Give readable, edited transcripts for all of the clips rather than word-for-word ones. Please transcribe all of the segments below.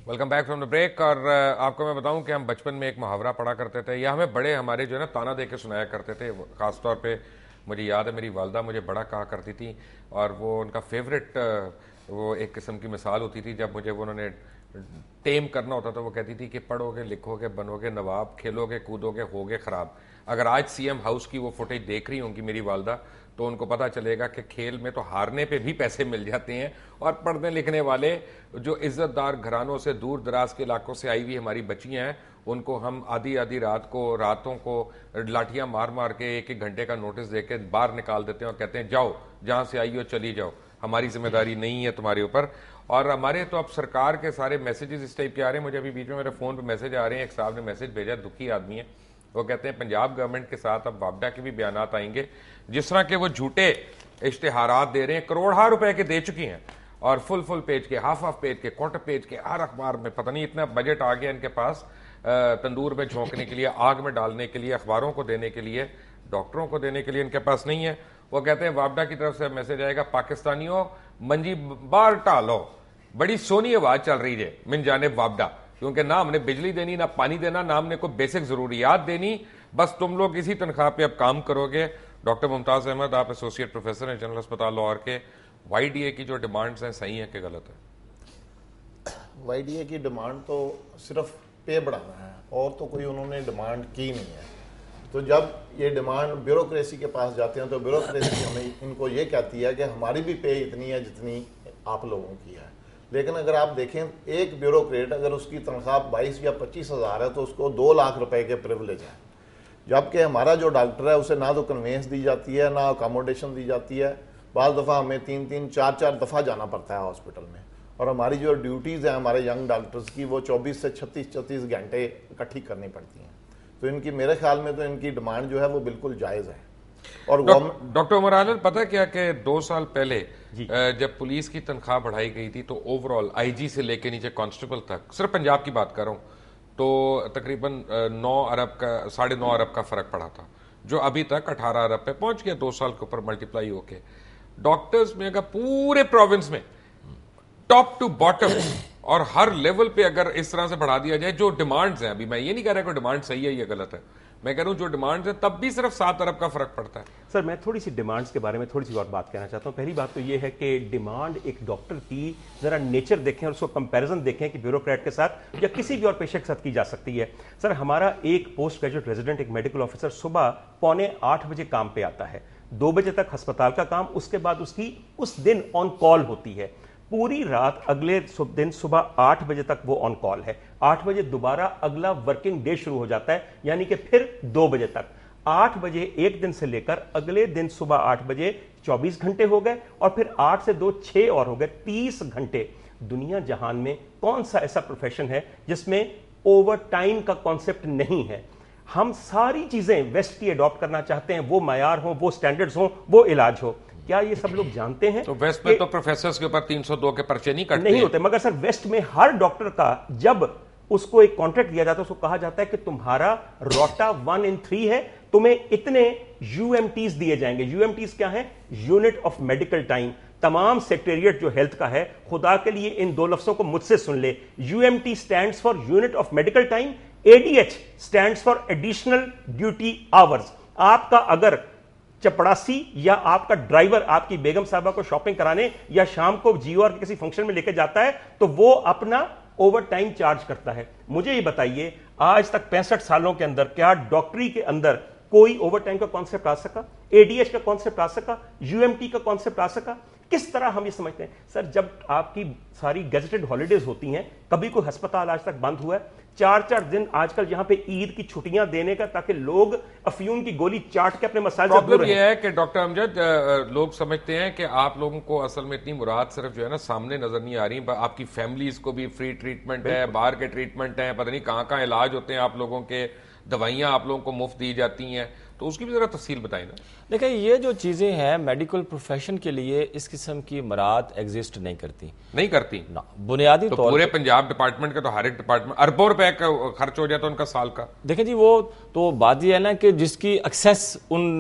Welcome back from the break. और आपको मैं बताऊं कि हम बचपन में एक मुहावरा पढ़ा करते थे, या हमें बड़े हमारे जो है ना ताना दे के सुनाया करते थे। ख़ास तौर पे मुझे याद है मेरी वालदा मुझे बड़ा कहा करती थी, और वो उनका फेवरेट वो एक किस्म की मिसाल होती थी। जब मुझे वो उन्होंने टेम करना होता था, वो कहती थी कि पढ़ोगे लिखोगे बनोगे नवाब, खेलोगे कूदोगे होगे ख़राब। अगर आज सीएम हाउस की वो फुटेज देख रही होंगी मेरी वालदा, तो उनको पता चलेगा कि खेल में तो हारने पे भी पैसे मिल जाते हैं, और पढ़ने लिखने वाले जो इज्जतदार घरानों से दूर दराज के इलाकों से आई हुई हमारी बच्चियां हैं, उनको हम आधी आधी रातों को लाठियां मार मार के एक एक घंटे का नोटिस दे के बाहर निकाल देते हैं और कहते हैं जाओ जहां से आई हो चली जाओ, हमारी जिम्मेदारी नहीं है तुम्हारे ऊपर। और हमारे तो अब सरकार के सारे मैसेजेस इस टाइप के आ रहे हैं। मुझे अभी बीच में मेरे फोन पे मैसेज आ रहे हैं, एक साहब ने मैसेज भेजा, दुखी आदमी है, वो कहते हैं पंजाब गवर्नमेंट के साथ अब वापडा के भी बयानात आएंगे, जिस तरह के वो झूठे इश्तेहारात दे रहे हैं, करोड़ों रुपए के दे चुकी हैं, और फुल पेज के, हाफ पेज के, क्वार्टर पेज के हर अखबार में पता नहीं इतना बजट आ गया इनके पास, तंदूर में झोंकने के लिए, आग में डालने के लिए, अखबारों को देने के लिए, डॉक्टरों को देने के लिए इनके पास नहीं है। वो कहते हैं वापडा की तरफ से मैसेज आएगा, पाकिस्तानियों मंजी बार टालो, बड़ी सोनी आवाज चल रही है मिन जाने वापडा, क्योंकि ना हमने बिजली देनी, ना पानी देना, ना हमने कोई बेसिक जरूरियात देनी, बस तुम लोग इसी तनख्वाह पे अब काम करोगे। डॉक्टर मुमताज अहमद, आप एसोसिएट प्रोफेसर हैं जनरल अस्पताल लाहौर के, वाईडीए की जो डिमांड्स हैं सही है कि गलत है? वाईडीए की डिमांड तो सिर्फ पे बढ़ाना है, और तो कोई उन्होंने डिमांड की नहीं है। तो जब ये डिमांड ब्यूरोक्रेसी के पास जाते हैं तो ब्यूरोक्रेसी हमें इनको ये कहती है कि हमारी भी पे इतनी है जितनी आप लोगों की है। लेकिन अगर आप देखें, एक ब्यूरोक्रेट अगर उसकी तनख्वाह 22 या 25 हज़ार है तो उसको 2 लाख रुपए के प्रिविलेज है, जबकि हमारा जो डॉक्टर है उसे ना तो कन्वेंस दी जाती है, ना अकोमोडेशन दी जाती है। बाज़ दफ़ा हमें 3-3, 4-4 दफ़ा जाना पड़ता है हॉस्पिटल में, और हमारी जो ड्यूटीज़ हैं हमारे यंग डॉक्टर्स की, वो 24 से 36-36 घंटे इकट्ठी करनी पड़ती हैं। तो इनकी, मेरे ख्याल में तो इनकी डिमांड जो है वो बिल्कुल जायज़ है। और डॉक्टर उमर आलन, पता क्या कि 2 साल पहले जब पुलिस की तनख्वाह बढ़ाई गई थी, तो ओवरऑल आईजी से लेके नीचे कांस्टेबल तक, सिर्फ पंजाब की बात कर रहा हूं, तो तकरीबन 9 अरब का, 9.5 अरब का फर्क पड़ा था, जो अभी तक 18 अरब पे पहुंच गया 2 साल के ऊपर मल्टीप्लाई होके। डॉक्टर्स में अगर पूरे प्रोविंस में टॉप टू बॉटम और हर लेवल पे अगर इस तरह से बढ़ा दिया जाए, जो डिमांड्स हैं, अभी मैं ये नहीं कह रहा कि डिमांड सही है या गलत है, मैं कह रहा हूं जो डिमांड्स है तब भी सिर्फ 7 अरब का फर्क पड़ता है। सर, मैं थोड़ी सी डिमांड्स के बारे में थोड़ी सी और बात कहना चाहता हूं। पहली बात तो ये है कि डिमांड एक डॉक्टर की जरा नेचर देखें और उसको कंपैरिजन देखें कि ब्यूरोक्रेट के साथ या किसी भी और पेशे के साथ की जा सकती है। सर, हमारा एक पोस्ट ग्रेजुएट रेजिडेंट, एक मेडिकल ऑफिसर, सुबह 7:45 बजे काम पे आता है, 2 बजे तक अस्पताल का काम, उसके बाद उसकी उस दिन ऑन कॉल होती है, पूरी रात अगले दिन सुबह 8 बजे तक वो ऑन कॉल है, 8 बजे दोबारा अगला वर्किंग डे शुरू हो जाता है, यानी कि फिर 2 बजे तक, 8 बजे एक दिन से लेकर अगले दिन सुबह 8 बजे 24 घंटे हो गए, और फिर 8 से 2 6 और हो गए, 30 घंटे। दुनिया जहान में कौन सा ऐसा प्रोफेशन है जिसमें ओवर टाइम का कॉन्सेप्ट नहीं है? हम सारी चीजें वेस्ट की अडॉप्ट करना चाहते हैं, वो मयार हो, वो स्टैंडर्ड्स हो, वो इलाज हो। क्या ये सब लोग जानते हैं? तो वेस्ट में तो प्रोफेसर के ऊपर 302 के पर्चे नहीं होते, मगर सर वेस्ट में हर डॉक्टर का जब उसको एक कॉन्ट्रैक्ट दिया जाता है, उसको कहा जाता है कि तुम्हारा रोटा 1 in 3 है, तुम्हें इतने यूएमटीज दिए जाएंगे। यूएमटीज क्या है? Unit of medical time. तमाम सेक्रेटेरिएट जो हेल्थ का है, खुदा के लिए इन 2 लफ्जों को मुझसे सुन ले, UMT stands for unit of medical time, ADH stands for additional duty hours. आपका अगर चपड़ासी या आपका ड्राइवर आपकी बेगम साहबा को शॉपिंग कराने या शाम को जियो के किसी फंक्शन में लेकर जाता है, तो वो अपना ओवर टाइम चार्ज करता है। मुझे ये बताइए, आज तक 65 सालों के अंदर क्या डॉक्टरी के अंदर कोई ओवर टाइम का कॉन्सेप्ट आ सका? एडीएच का कॉन्सेप्ट आ सका? यूएमटी का कॉन्सेप्ट आ सका? किस तरह हम ये समझते हैं? सर, जब आपकी सारी गेजेटेड हॉलीडेज होती हैं, कभी कोई अस्पताल आज तक बंद हुआ है? 4-4 दिन आजकल यहां पे ईद की छुट्टियां देने का, ताकि लोग अफीम की गोली चाट के अपने मसाइल से दूर प्रॉब्लम यह है कि डॉक्टर अमजद, लोग समझते हैं कि आप लोगों को असल में इतनी मुराद सिर्फ जो है ना सामने नजर नहीं आ रही, आपकी फैमिलीज को भी फ्री ट्रीटमेंट है, बाहर के ट्रीटमेंट है, पता नहीं कहां कहां इलाज होते हैं आप लोगों के, दवाइयां आप लोगों को मुफ्त दी जाती हैं, तो उसकी भी जरा तफसील बताएं ना। देखिए, ये जो चीजें हैं मेडिकल प्रोफेशन के लिए इस किस्म की मराद एग्जिस्ट नहीं करती ना, बुनियादी तो तौर पूरे पंजाब डिपार्टमेंट का तो हर एक डिपार्टमेंट अरबों रुपए का खर्च हो जाता है उनका साल का। देखें जी, वो तो बात यह है ना कि जिसकी एक्सेस उन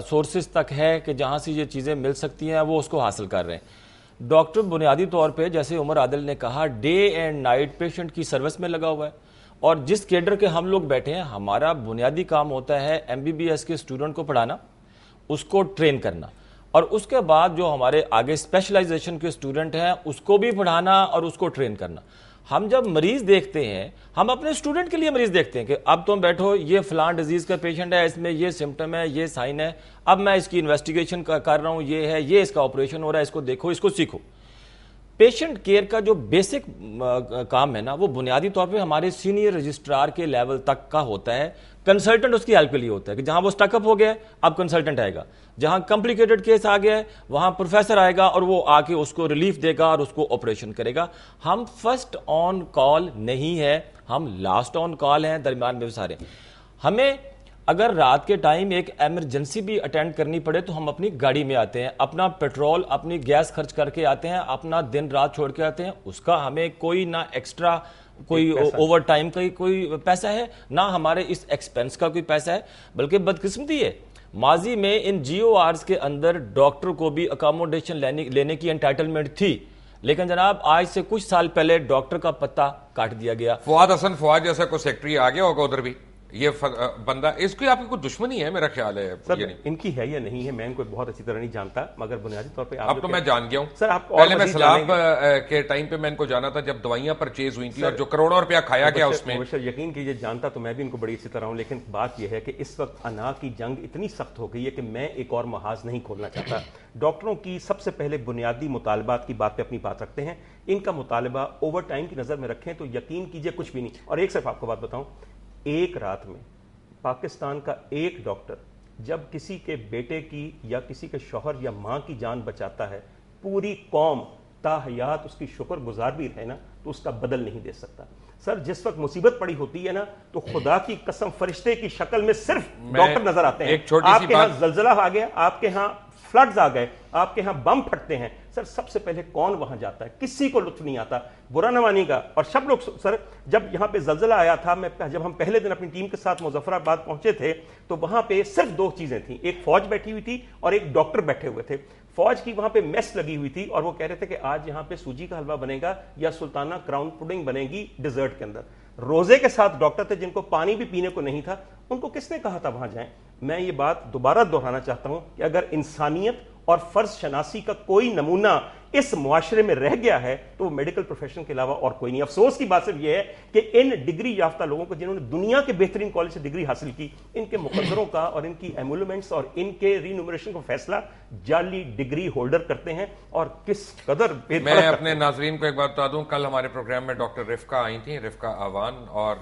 सोर्सेज तक है कि जहां से ये चीजें मिल सकती हैं, वो उसको हासिल कर रहे हैं। डॉक्टर बुनियादी तौर पे जैसे उमर आदिल ने कहा डे एंड नाइट पेशेंट की सर्विस में लगा हुआ है, और जिस केडर के हम लोग बैठे हैं, हमारा बुनियादी काम होता है MBBS के स्टूडेंट को पढ़ाना, उसको ट्रेन करना, और उसके बाद जो हमारे आगे स्पेशलाइजेशन के स्टूडेंट हैं उसको भी पढ़ाना और उसको ट्रेन करना। हम जब मरीज देखते हैं, हम अपने स्टूडेंट के लिए मरीज देखते हैं कि अब तुम बैठो, ये फलान डिजीज का पेशेंट है, इसमें ये सिम्टम है, ये साइन है, अब मैं इसकी इन्वेस्टिगेशन कर रहा हूं, ये है, ये इसका ऑपरेशन हो रहा है, इसको देखो, इसको सीखो। पेशेंट केयर का जो बेसिक काम है ना, वो बुनियादी तौर पे हमारे सीनियर रजिस्ट्रार के लेवल तक का होता है। कंसल्टेंट उसकी हेल्प के लिए होता है कि जहां वो स्टकअप हो गया है, अब कंसल्टेंट आएगा, जहां कॉम्प्लिकेटेड केस आ गया है वहां प्रोफेसर आएगा और वो आके उसको रिलीफ देगा और उसको ऑपरेशन करेगा। हम फर्स्ट ऑन कॉल नहीं है, हम लास्ट ऑन कॉल हैं, दरमियान में सारे। हमें अगर रात के टाइम एक एमरजेंसी भी अटेंड करनी पड़े तो हम अपनी गाड़ी में आते हैं, अपना पेट्रोल अपनी गैस खर्च करके आते हैं, अपना दिन रात छोड़ के आते हैं, उसका हमें कोई ना एक्स्ट्रा कोई ओवर टाइम का कोई पैसा है, ना हमारे इस एक्सपेंस का कोई पैसा है। बल्कि बदकिस्मती है, माजी में इन GORs के अंदर डॉक्टर को भी अकोमोडेशन लेने की एंटाइटलमेंट थी, लेकिन जनाब आज से कुछ साल पहले डॉक्टर का पत्ता काट दिया गया। फवाद हसन फवाद जैसा कोई सेक्रेटरी आ गया होगा उधर भी, ये बंदा, इसकी आपकी कोई दुश्मनी है मेरा ख्याल है सर, इनकी है या नहीं है मैं इनको बहुत अच्छी तरह नहीं जानता, मगर बुनियादी तौर पे अब तो मैं जान गया हूं सर। आप पहले मैं सलाब के टाइम पे मैं इनको जाना था जब दवाइयां परचेज हुई थी और जो करोड़ों रुपया खाया गया उसमें। यकीन कीजिए जानता तो मैं भी इनको बड़ी अच्छी तरह हूं, लेकिन बात यह है कि इस वक्त अना की जंग इतनी सख्त हो गई है कि मैं एक और महाज नहीं खोलना चाहता। डॉक्टरों की सबसे पहले बुनियादी मुतालबात की बात पे अपनी बात रखते हैं, इनका मुतालबा ओवर टाइम की नजर में रखें तो यकीन कीजिए कुछ भी नहीं। और एक सिर्फ आपको बात बताऊं, एक रात में पाकिस्तान का एक डॉक्टर जब किसी के बेटे की या किसी के शौहर या मां की जान बचाता है, पूरी कौम ताहयात उसकी शुक्रगुजार भी रहे ना तो उसका बदल नहीं दे सकता। सर, जिस वक्त मुसीबत पड़ी होती है ना तो खुदा की कसम फरिश्ते की शक्ल में सिर्फ डॉक्टर नजर आते हैं। आपके यहाँ जलजला आ गया, आपके यहाँ फ्लड्स आ गए, आपके यहां बम फटते हैं, सर सबसे पहले कौन वहां जाता है? किसी को लुत्फ नहीं आता, बुरा न मानिएगा। और सब लोग, सर जब यहां पे जलजला आया था, जब हम पहले दिन अपनी टीम के साथ मुजफ्फराबाद पहुंचे थे तो वहां पे सिर्फ दो चीजें थी, एक फौज बैठी हुई थी और एक डॉक्टर बैठे हुए थे। फौज की वहां पे मेस लगी हुई थी और वो कह रहे थे कि आज यहां पे सूजी का हलवा बनेगा या सुल्ताना क्राउन पुडिंग बनेगी डिजर्ट के अंदर। रोजे के साथ डॉक्टर थे जिनको पानी भी पीने को नहीं था, उनको किसने कहा था वहां जाएं? मैं ये बात दोबारा दोहराना चाहता हूं कि अगर इंसानियत और फर्ज शनासी का कोई नमूना इस मुआशरे में रह गया है तो मेडिकल प्रोफेशन के अलावा और कोई नहीं। अफसोस की बात सिर्फ यह है कि इन डिग्री याफ्ता लोगों को जिन्होंने दुनिया के बेहतरीन कॉलेज से डिग्री हासिल की, इनके मुकद्दरों का और इनकी एमुलमेंट्स और इनके रीन्यूमरेशन का फैसला जाली डिग्री होल्डर करते हैं। और किस कदर मैं अपने नाजरीन को एक बात बता दूं, कल हमारे प्रोग्राम में डॉक्टर रिफ्का आई थी, रिफ्का आवान, और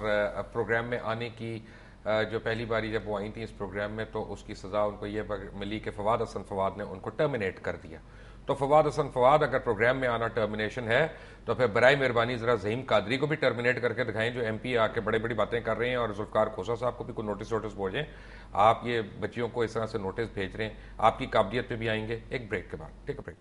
प्रोग्राम में आने की जो पहली बारी जब वो आई थी इस प्रोग्राम में तो उसकी सजा उनको ये मिली कि फवाद हसन फवाद ने उनको टर्मिनेट कर दिया। तो फवाद हसन फवाद अगर प्रोग्राम में आना टर्मिनेशन है तो फिर बराए मेहरबानी जरा ज़हीम कादरी को भी टर्मिनेट करके दिखाएं जो MP आके बड़ी बड़ी बातें कर रहे हैं, और जुल्फकार खोसा साहब को भी कोई नोटिस भेजें। आप ये बच्चियों को इस तरह से नोटिस भेज रहे हैं, आपकी काबिलियत पे भी आएंगे। एक ब्रेक के बाद, टेक अ ब्रेक।